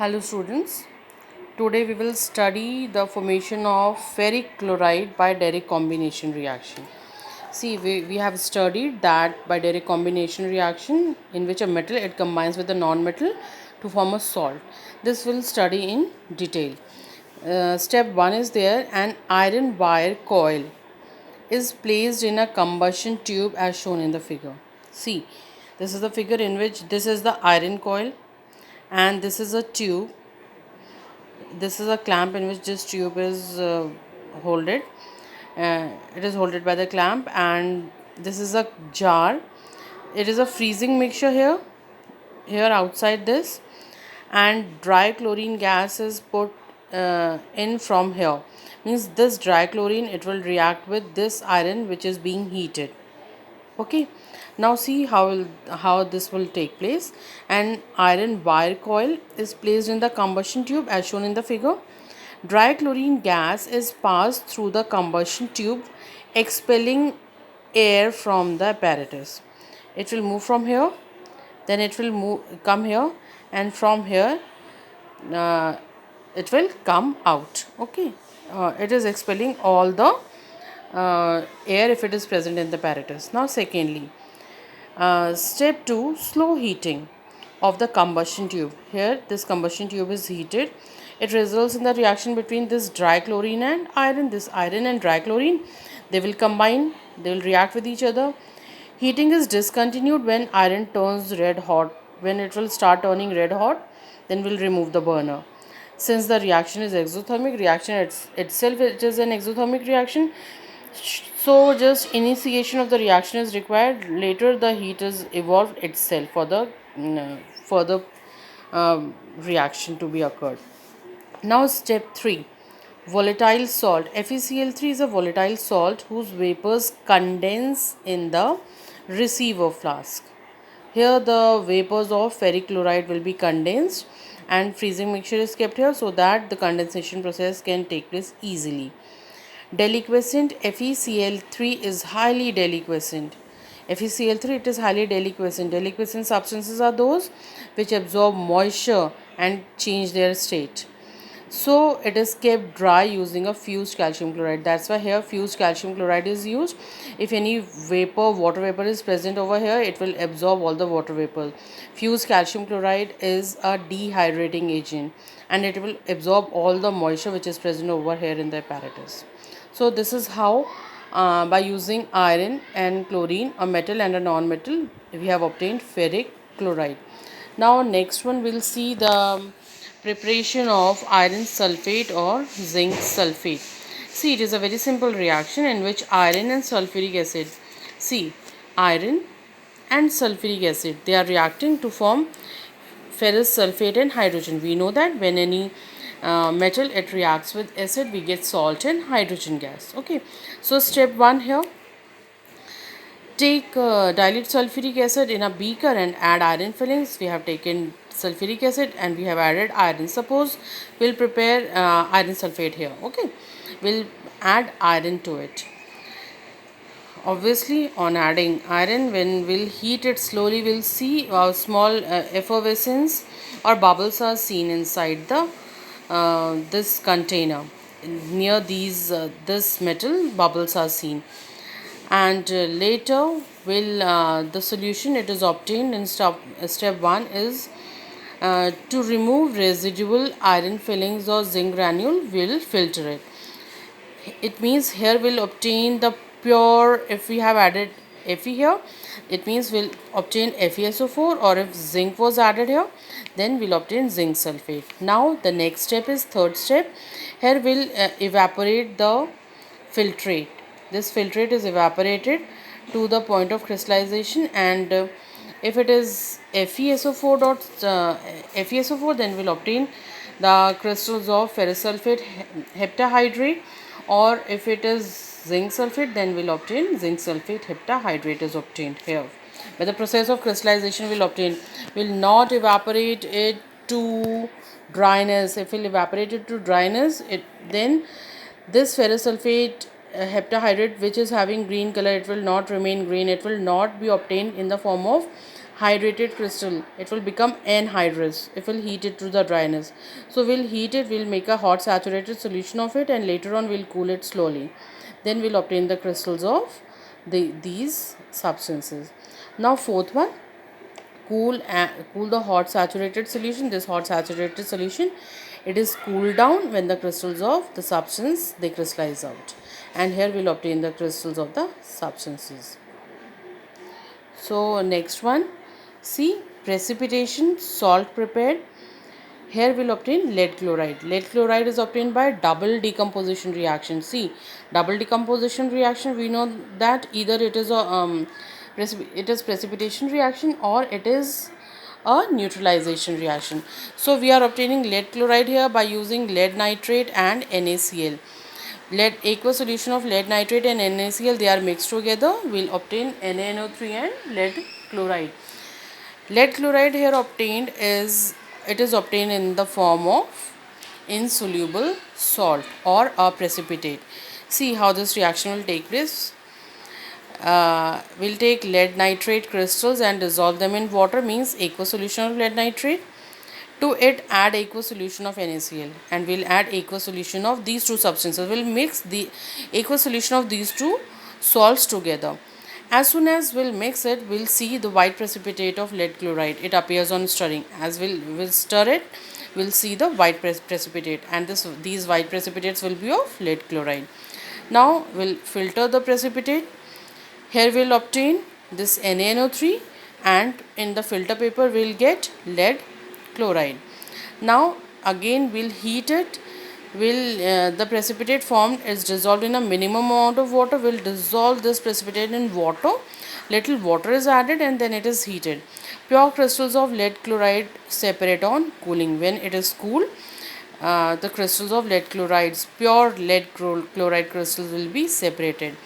Hello students, today we will study the formation of ferric chloride by Derrick combination reaction. See, we have studied that by Derrick combination reaction in which a metal it combines with a non-metal to form a salt. This we'll study in detail. Step 1 is there, an iron wire coil is placed in a combustion tube as shown in the figure. See, this is the figure in which this is the iron coil and this is a tube. This is a clamp in which this tube is holded. It is holded by the clamp, and this is a jar. It is a freezing mixture here outside this, and dry chlorine gas is put in from here. Means this dry chlorine it will react with this iron which is being heated. Okay, now see how this will take place. An iron wire coil is placed in the combustion tube as shown in the figure. Dry chlorine gas is passed through the combustion tube, expelling air from the apparatus. It will move from here, then it will come here, and from here uh, it will come out. Okay, it is expelling all the air if it is present in the apparatus. Now secondly, step 2, slow heating of the combustion tube. Here this combustion tube is heated. It results in the reaction between this dry chlorine and iron. This iron and dry chlorine, they will combine, they will react with each other. Heating is discontinued when iron turns red hot. When it will start turning red hot, then we'll remove the burner. Since the reaction is exothermic, reaction itself it is an exothermic reaction, so just initiation of the reaction is required. Later the heat is evolved itself for the further reaction to be occurred. Now step 3, volatile salt. FeCl3 is a volatile salt whose vapors condense in the receiver flask. Here the vapors of ferric chloride will be condensed, and freezing mixture is kept here so that the condensation process can take place easily. Deliquescent FeCl3 is highly deliquescent. FeCl3 it is highly deliquescent. Deliquescent substances are those which absorb moisture and change their state. So it is kept dry using a fused calcium chloride. That's why here fused calcium chloride is used. If any water vapor is present over here, it will absorb all the water vapor. Fused calcium chloride is a dehydrating agent, and it will absorb all the moisture which is present over here in the apparatus. So this is how by using iron and chlorine, a metal and a non-metal, we have obtained ferric chloride. Now next one we'll see the preparation of iron sulfate or zinc sulfate. See, it is a very simple reaction in which iron and sulfuric acid, see, iron and sulfuric acid, they are reacting to form ferrous sulfate and hydrogen. We know that when any metal it reacts with acid, we get salt and hydrogen gas. Okay, so step 1 here, take dilute sulfuric acid in a beaker and add iron fillings. We have taken sulfuric acid and we have added iron. Suppose we'll prepare iron sulfate here. Okay, we'll add iron to it. Obviously, on adding iron, when we'll heat it slowly, we'll see a small effervescence or bubbles are seen inside the this container. Near these this metal, bubbles are seen, and later will the solution it is obtained in step 1 is to remove residual iron fillings or zinc granule. Will filter it. It means here we'll obtain the pure. If we have added Fe here, it means we'll obtain FeSO4, or if zinc was added here, then we'll obtain zinc sulfate. Now the next step is third step. Here we'll evaporate the filtrate. This filtrate is evaporated to the point of crystallization, and if it is FeSO4, then we'll obtain the crystals of ferrous sulfate heptahydrate, or if it is zinc sulfate, then we'll obtain zinc sulfate heptahydrate is obtained here. But the process of crystallization will not evaporate it to dryness. If we'll evaporate it to dryness, then this ferrous sulfate heptahydrate which is having green color, it will not remain green. It will not be obtained in the form of hydrated crystal, it will become anhydrous if we'll heat it to the dryness. So we'll heat it, we'll make a hot saturated solution of it, and later on we'll cool it slowly. Then we'll obtain the crystals of these substances. Now fourth one, cool the hot saturated solution. This hot saturated solution, it is cooled down when the crystals of the substance they crystallize out, and here we'll obtain the crystals of the substances. So next one, see, precipitation, salt prepared. Here we'll obtain lead chloride. Lead chloride is obtained by double decomposition reaction. See, double decomposition reaction, we know that either it is precipitation reaction or it is a neutralization reaction. So we are obtaining lead chloride here by using lead nitrate and NaCl. Lead aqueous solution of lead nitrate and NaCl, they are mixed together. We'll obtain NaNO3 and lead chloride. Lead chloride here obtained is, it is obtained in the form of insoluble salt or a precipitate. See how this reaction will take place. We'll take lead nitrate crystals and dissolve them in water, means aqueous solution of lead nitrate. To it add aqueous solution of NaCl, and we'll add aqueous solution of these two substances. We'll mix the aqueous solution of these two salts together. As soon as we'll mix it, we'll see the white precipitate of lead chloride. It appears on stirring. As we'll stir it, we'll see the white precipitate, and these white precipitates will be of lead chloride. Now we'll filter the precipitate. Here we'll obtain this NaNO3, and in the filter paper we'll get lead chloride. Now again we'll heat it. The precipitate formed is dissolved in a minimum amount of water. We'll dissolve this precipitate in water. Little water is added and then it is heated. Pure crystals of lead chloride separate on cooling. When it is cool, the crystals of lead chlorides, pure lead chloride crystals will be separated,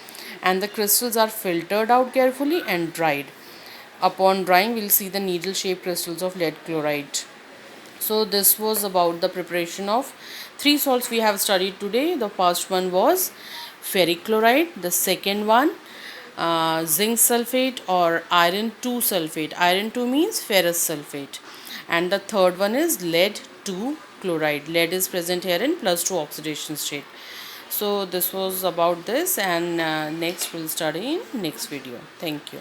and the crystals are filtered out carefully and dried. Upon drying, we'll see the needle shaped crystals of lead chloride. So this was about the preparation of three salts we have studied today. The first one was ferric chloride, the second one zinc sulfate or iron 2 sulfate. Iron 2 means ferrous sulfate, and the third one is lead 2 chloride. Lead is present here in +2 oxidation state. So this was about this, and next we'll study in next video. Thank you.